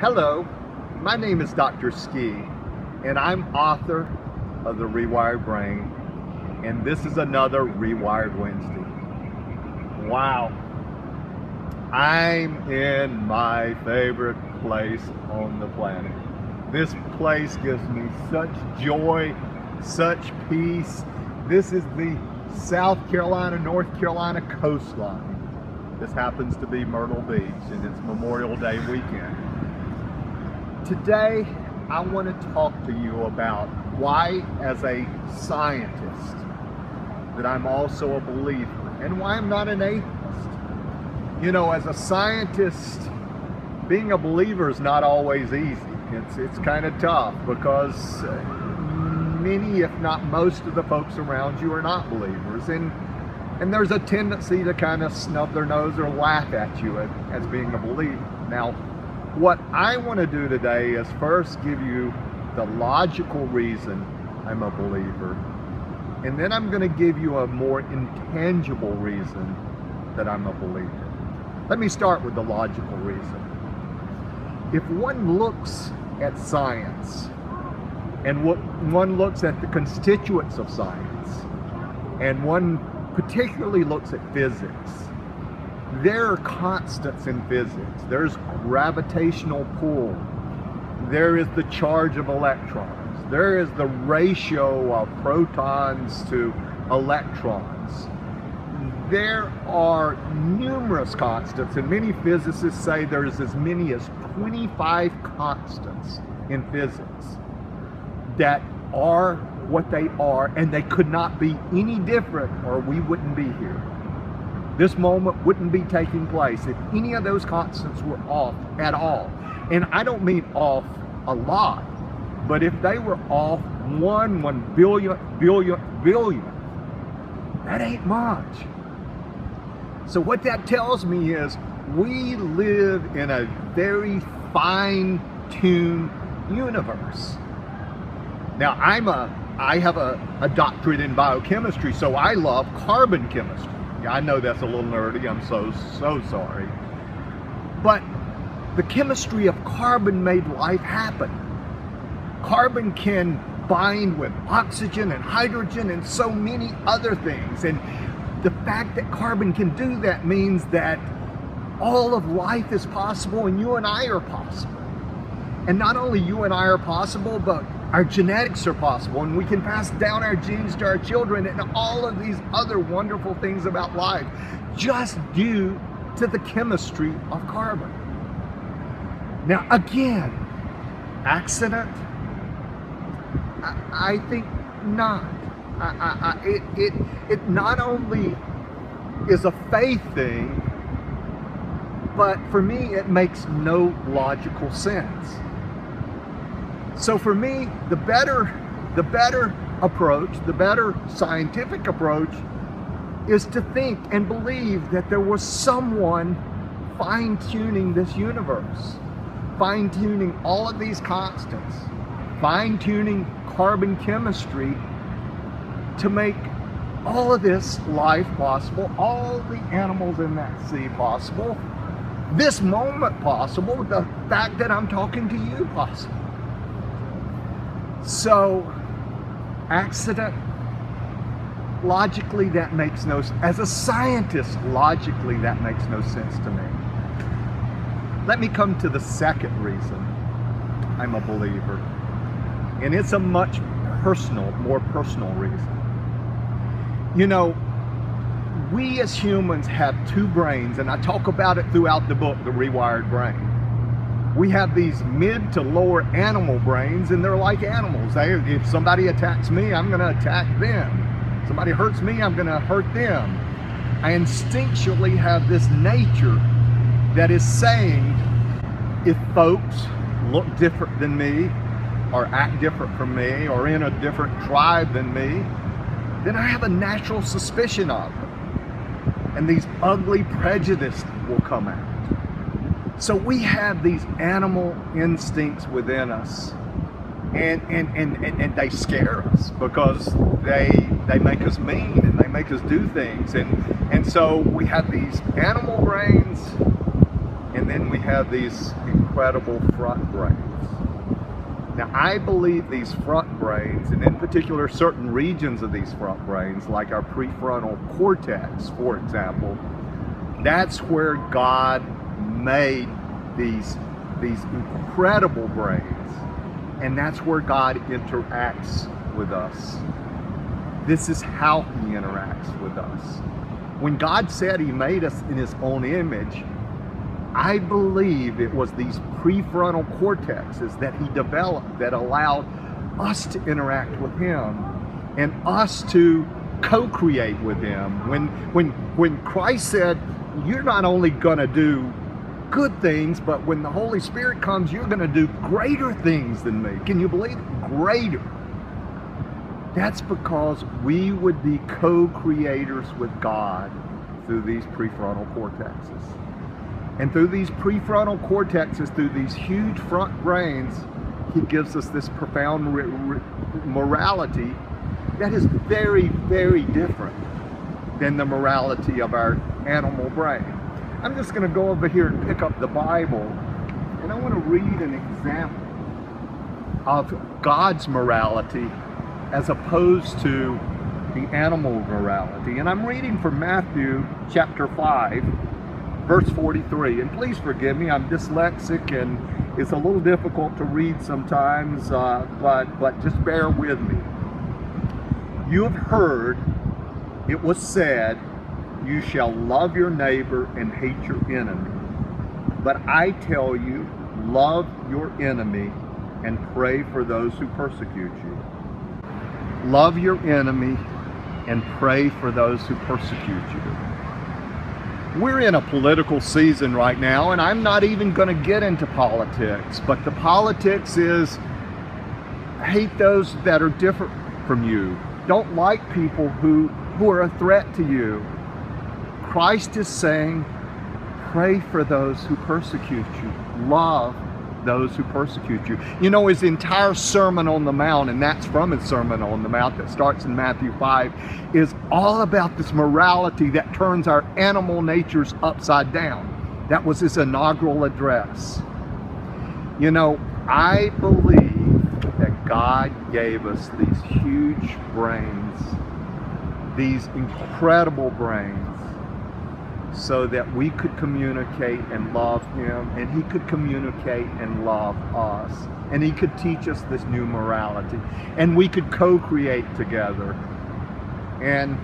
Hello, my name is Dr. Ski, and I'm author of The Rewired Brain, and this is another Rewired Wednesday. Wow, I'm in my favorite place on the planet. This place gives me such joy, such peace. This is the South Carolina, North Carolina coastline. This happens to be Myrtle Beach, and it's Memorial Day weekend. Today, I want to talk to you about why, as a scientist, that I'm also a believer, and why I'm not an atheist. You know, as a scientist, being a believer is not always easy. It's kind of tough because many, if not most, of the folks around you are not believers, and there's a tendency to kind of snub their nose or laugh at you as being a believer. Now, what I want to do today is first give you the logical reason I'm a believer, and then I'm going to give you a more intangible reason that I'm a believer. Let me start with the logical reason. If one looks at science, and one looks at the constituents of science, and one particularly looks at physics, there are constants in physics. There's gravitational pull. There is the charge of electrons. There is the ratio of protons to electrons. There are numerous constants, and many physicists say there's as many as 25 constants in physics that are what they are, and they could not be any different or we wouldn't be here. This moment wouldn't be taking place if any of those constants were off at all. And I don't mean off a lot, but if they were off 1 billion, that ain't much. So what that tells me is we live in a very fine-tuned universe. Now, I have a doctorate in biochemistry, so I love carbon chemistry. I know that's a little nerdy, I'm so sorry. But the chemistry of carbon made life happen. Carbon can bind with oxygen and hydrogen and so many other things. And the fact that carbon can do that means that all of life is possible, and you and I are possible. And not only you and I are possible, but our genetics are possible, and we can pass down our genes to our children and all of these other wonderful things about life just due to the chemistry of carbon. Now again, accident? I think not. It not only is a faith thing, but for me it makes no logical sense. So for me, the better approach, the better scientific approach, is to think and believe that there was someone fine-tuning this universe, fine-tuning all of these constants, fine-tuning carbon chemistry to make all of this life possible, all the animals in that sea possible, this moment possible, the fact that I'm talking to you possible. So, accident, logically that makes no sense. As a scientist, logically that makes no sense to me. Let me come to the second reason I'm a believer. And it's a much more personal reason. You know, we as humans have two brains, and I talk about it throughout the book, The Rewired Brain. We have these mid to lower animal brains, and they're like animals. If somebody attacks me, I'm going to attack them. Somebody hurts me, I'm going to hurt them. I instinctually have this nature that is saying, if folks look different than me, or act different from me, or in a different tribe than me, then I have a natural suspicion of them. And these ugly prejudices will come out. So we have these animal instincts within us, and they scare us because they make us mean and they make us do things, and so we have these animal brains and And then we have these incredible front brains. Now, I believe these front brains, and in particular certain regions of these front brains, like our prefrontal cortex, for example, that's where God made these incredible brains, and that's where God interacts with us. This is how he interacts with us. When God said he made us in his own image, I believe it was these prefrontal cortexes that he developed that allowed us to interact with him and us to co-create with him. When Christ said, you're not only gonna do good things, but when the Holy Spirit comes, you're gonna do greater things than me. Can you believe it? Greater. That's because we would be co-creators with God through these prefrontal cortexes. And through these prefrontal cortexes, through these huge front brains, he gives us this profound morality that is very, very different than the morality of our animal brain. I'm just going to go over here and pick up the Bible, and I want to read an example of God's morality as opposed to the animal morality. And I'm reading from Matthew chapter 5, verse 43. And please forgive me, I'm dyslexic and it's a little difficult to read sometimes, but just bear with me. You have heard it was said, you shall love your neighbor and hate your enemy. But I tell you, love your enemy and pray for those who persecute you. Love your enemy and pray for those who persecute you. We're in a political season right now, and I'm not even going to get into politics, but the politics is hate those that are different from you. Don't like people who are a threat to you. Christ is saying, pray for those who persecute you. Love those who persecute you. You know, his entire Sermon on the Mount, and that's from his Sermon on the Mount that starts in Matthew 5, is all about this morality that turns our animal natures upside down. That was his inaugural address. You know, I believe that God gave us these huge brains, these incredible brains, so that we could communicate and love him, and he could communicate and love us, and he could teach us this new morality, and we could co-create together. And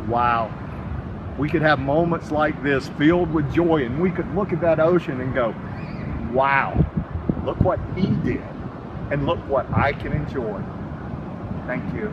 wow, we could have moments like this filled with joy, and we could look at that ocean and go, wow, look what he did, and look what I can enjoy. Thank you.